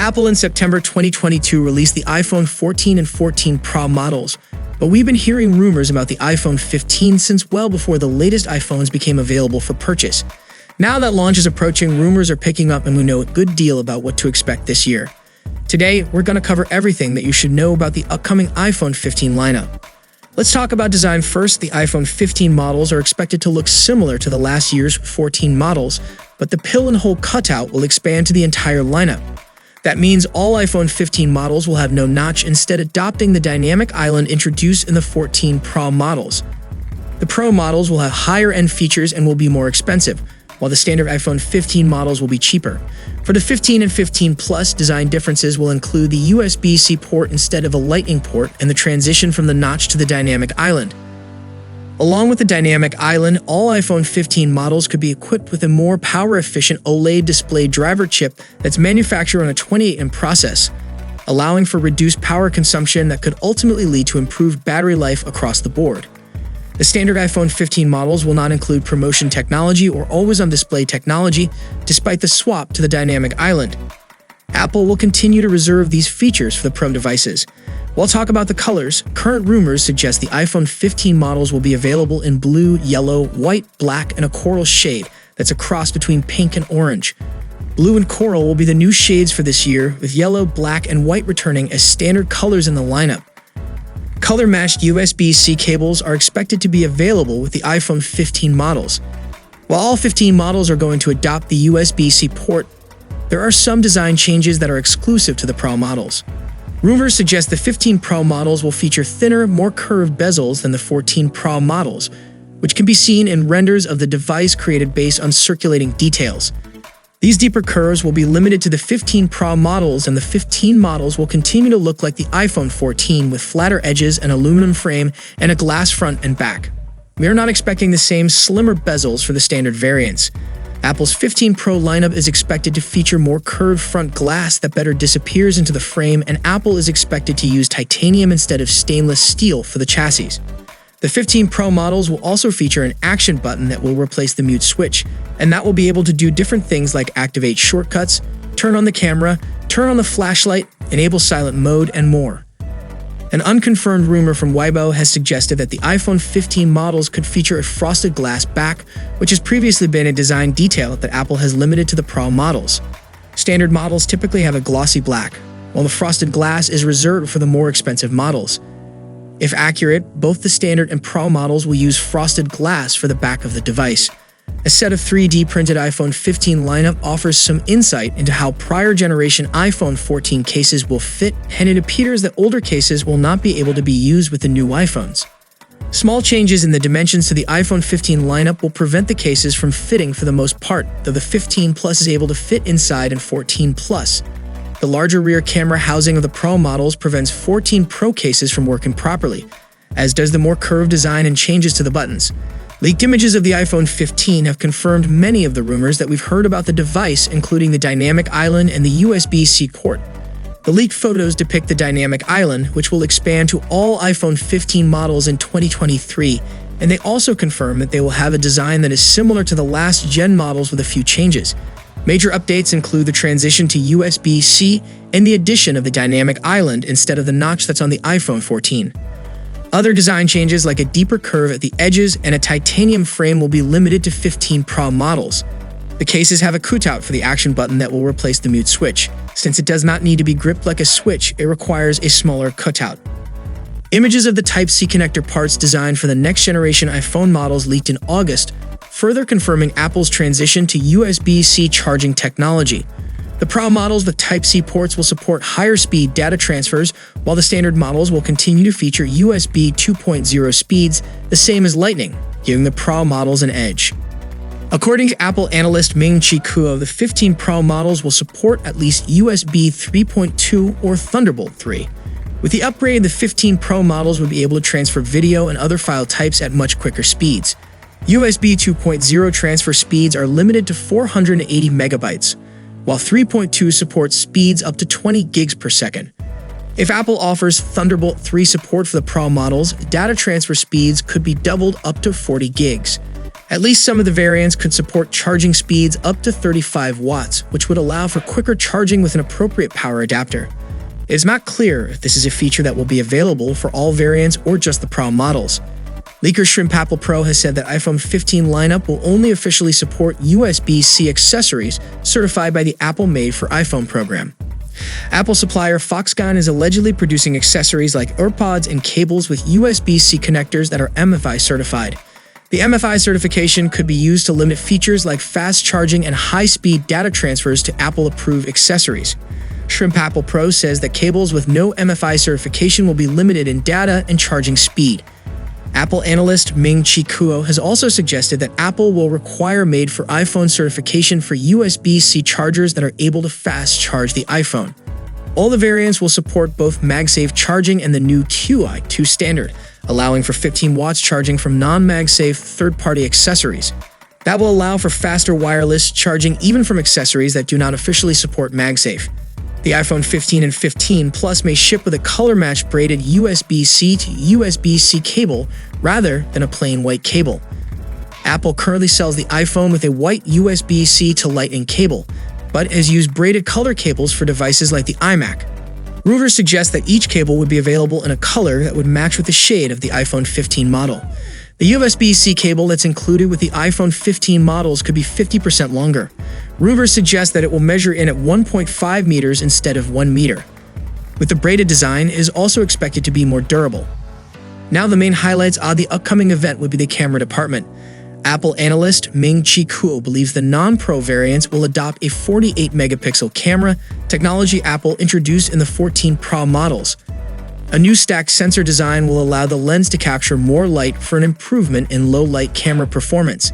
Apple in September 2022 released the iPhone 14 and 14 Pro models, but we've been hearing rumors about the iPhone 15 since well before the latest iPhones became available for purchase. Now that launch is approaching, rumors are picking up and we know a good deal about what to expect this year. Today, we're going to cover everything that you should know about the upcoming iPhone 15 lineup. Let's talk about design first. The iPhone 15 models are expected to look similar to the last year's 14 models, but the pill and hole cutout will expand to the entire lineup. That means all iPhone 15 models will have no notch, instead adopting the dynamic island introduced in the 14 Pro models. The Pro models will have higher-end features and will be more expensive, while the standard iPhone 15 models will be cheaper. For the 15 and 15 Plus, design differences will include the USB-C port instead of a Lightning port and the transition from the notch to the dynamic island. Along with the dynamic island, all iPhone 15 models could be equipped with a more power-efficient OLED display driver chip that's manufactured on a 28-nm process, allowing for reduced power consumption that could ultimately lead to improved battery life across the board. The standard iPhone 15 models will not include promotion technology or always-on-display technology, despite the swap to the dynamic island. Apple will continue to reserve these features for the Pro devices. We'll talk about the colors. Current rumors suggest the iPhone 15 models will be available in blue, yellow, white, black, and a coral shade that's a cross between pink and orange. Blue and coral will be the new shades for this year, with yellow, black, and white returning as standard colors in the lineup. Color-matched USB-C cables are expected to be available with the iPhone 15 models. While all 15 models are going to adopt the USB-C port, there are some design changes that are exclusive to the Pro models. Rumors suggest the 15 Pro models will feature thinner, more curved bezels than the 14 Pro models, which can be seen in renders of the device created based on circulating details. These deeper curves will be limited to the 15 Pro models, and the 15 models will continue to look like the iPhone 14 with flatter edges, an aluminum frame, and a glass front and back. We are not expecting the same slimmer bezels for the standard variants. Apple's 15 Pro lineup is expected to feature more curved front glass that better disappears into the frame, and Apple is expected to use titanium instead of stainless steel for the chassis. The 15 Pro models will also feature an action button that will replace the mute switch, and that will be able to do different things like activate shortcuts, turn on the camera, turn on the flashlight, enable silent mode, and more. An unconfirmed rumor from Weibo has suggested that the iPhone 15 models could feature a frosted glass back, which has previously been a design detail that Apple has limited to the Pro models. Standard models typically have a glossy black, while the frosted glass is reserved for the more expensive models. If accurate, both the standard and Pro models will use frosted glass for the back of the device. A set of 3D printed iPhone 15 lineup offers some insight into how prior generation iPhone 14 cases will fit, and it appears that older cases will not be able to be used with the new iPhones. Small changes in the dimensions to the iPhone 15 lineup will prevent the cases from fitting for the most part, though the 15 Plus is able to fit inside and 14 Plus. The larger rear camera housing of the Pro models prevents 14 Pro cases from working properly, as does the more curved design and changes to the buttons. Leaked images of the iPhone 15 have confirmed many of the rumors that we've heard about the device, including the dynamic island and the USB-C port. The leaked photos depict the dynamic island, which will expand to all iPhone 15 models in 2023, and they also confirm that they will have a design that is similar to the last gen models with a few changes. Major updates include the transition to USB-C and the addition of the dynamic island instead of the notch that's on the iPhone 14. Other design changes, like a deeper curve at the edges and a titanium frame, will be limited to 15 Pro models. The cases have a cutout for the action button that will replace the mute switch. Since it does not need to be gripped like a switch, it requires a smaller cutout. Images of the Type-C connector parts designed for the next generation iPhone models leaked in August, further confirming Apple's transition to USB-C charging technology. The Pro models with Type-C ports will support higher speed data transfers, while the standard models will continue to feature USB 2.0 speeds, the same as Lightning, giving the Pro models an edge. According to Apple analyst Ming-Chi Kuo, the 15 Pro models will support at least USB 3.2 or Thunderbolt 3. With the upgrade, the 15 Pro models will be able to transfer video and other file types at much quicker speeds. USB 2.0 transfer speeds are limited to 480 megabytes, while 3.2 supports speeds up to 20 gigs per second. If Apple offers Thunderbolt 3 support for the Pro models, data transfer speeds could be doubled up to 40 gigs. At least some of the variants could support charging speeds up to 35 watts, which would allow for quicker charging with an appropriate power adapter. It is not clear if this is a feature that will be available for all variants or just the Pro models. Leaker Shrimp Apple Pro has said that iPhone 15 lineup will only officially support USB-C accessories certified by the Apple Made for iPhone program. Apple supplier Foxconn is allegedly producing accessories like AirPods and cables with USB-C connectors that are MFI certified. The MFI certification could be used to limit features like fast charging and high-speed data transfers to Apple-approved accessories. Shrimp Apple Pro says that cables with no MFI certification will be limited in data and charging speed. Apple analyst Ming-Chi Kuo has also suggested that Apple will require Made for iPhone certification for USB-C chargers that are able to fast charge the iPhone. All the variants will support both MagSafe charging and the new QI2 standard, allowing for 15 watts charging from non-MagSafe third-party accessories. That will allow for faster wireless charging even from accessories that do not officially support MagSafe. The iPhone 15 and 15 Plus may ship with a color-matched braided USB-C to USB-C cable rather than a plain white cable. Apple currently sells the iPhone with a white USB-C to Lightning cable, but has used braided color cables for devices like the iMac. Rumors suggest that each cable would be available in a color that would match with the shade of the iPhone 15 model. The USB-C cable that's included with the iPhone 15 models could be 50% longer. Rumors suggest that it will measure in at 1.5 meters instead of 1 meter. With the braided design, it is also expected to be more durable. Now the main highlights of the upcoming event would be the camera department. Apple analyst Ming-Chi Kuo believes the non-Pro variants will adopt a 48-megapixel camera, technology Apple introduced in the 14 Pro models. A new stacked sensor design will allow the lens to capture more light for an improvement in low-light camera performance.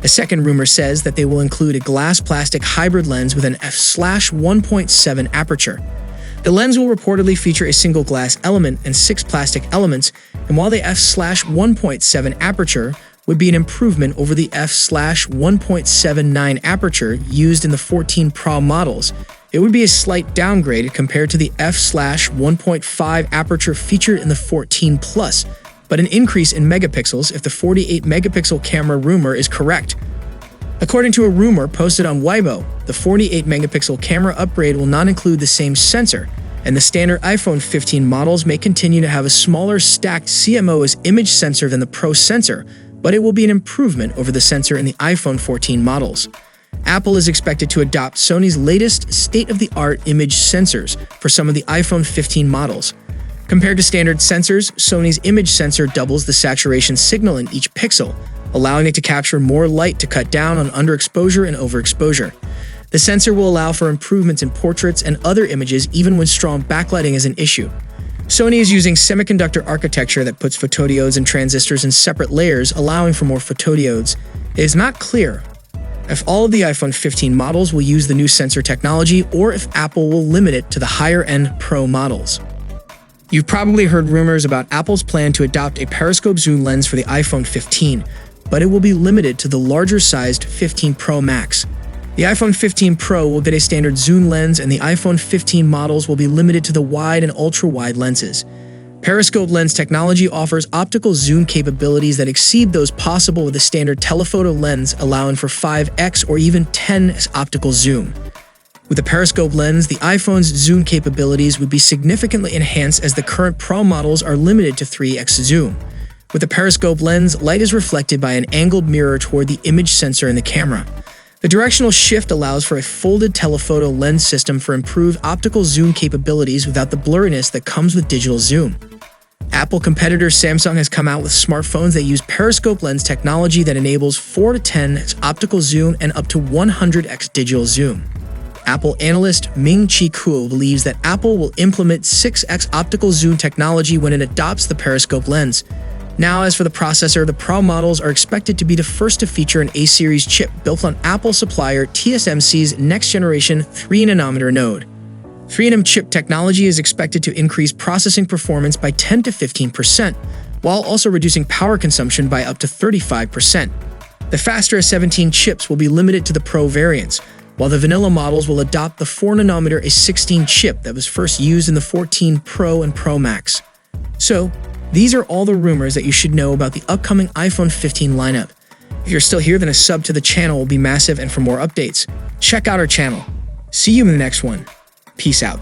A second rumor says that they will include a glass-plastic hybrid lens with an f/1.7 aperture. The lens will reportedly feature a single glass element and 6 plastic elements, and while the f/1.7 aperture would be an improvement over the f/1.79 aperture used in the 14 Pro models, it would be a slight downgrade compared to the f/1.5 aperture featured in the 14 Plus, but an increase in megapixels if the 48-megapixel camera rumor is correct. According to a rumor posted on Weibo, the 48-megapixel camera upgrade will not include the same sensor, and the standard iPhone 15 models may continue to have a smaller stacked CMOS image sensor than the Pro sensor, but it will be an improvement over the sensor in the iPhone 14 models. Apple is expected to adopt Sony's latest state-of-the-art image sensors for some of the iPhone 15 models. Compared to standard sensors, Sony's image sensor doubles the saturation signal in each pixel, allowing it to capture more light to cut down on underexposure and overexposure. The sensor will allow for improvements in portraits and other images even when strong backlighting is an issue. Sony is using semiconductor architecture that puts photodiodes and transistors in separate layers, allowing for more photodiodes. It is not clear if all of the iPhone 15 models will use the new sensor technology or if Apple will limit it to the higher-end Pro models. You've probably heard rumors about Apple's plan to adopt a periscope zoom lens for the iPhone 15, but it will be limited to the larger-sized 15 Pro Max. The iPhone 15 Pro will get a standard zoom lens, and the iPhone 15 models will be limited to the wide and ultra-wide lenses. Periscope lens technology offers optical zoom capabilities that exceed those possible with a standard telephoto lens, allowing for 5x or even 10x optical zoom. With the periscope lens, the iPhone's zoom capabilities would be significantly enhanced as the current Pro models are limited to 3x zoom. With the periscope lens, light is reflected by an angled mirror toward the image sensor in the camera. The directional shift allows for a folded telephoto lens system for improved optical zoom capabilities without the blurriness that comes with digital zoom. Apple competitor Samsung has come out with smartphones that use periscope lens technology that enables 4 to 10x optical zoom and up to 100x digital zoom. Apple analyst Ming-Chi Kuo believes that Apple will implement 6x optical zoom technology when it adopts the periscope lens. Now, as for the processor, the Pro models are expected to be the first to feature an A-series chip built on Apple supplier TSMC's next-generation 3nm node. 3nm chip technology is expected to increase processing performance by 10 to 15%, while also reducing power consumption by up to 35%. The faster A17 chips will be limited to the Pro variants, while the vanilla models will adopt the 4nm A16 chip that was first used in the 14 Pro and Pro Max. So, these are all the rumors that you should know about the upcoming iPhone 15 lineup. If you're still here, then a sub to the channel will be massive, and for more updates, check out our channel. See you in the next one. Peace out.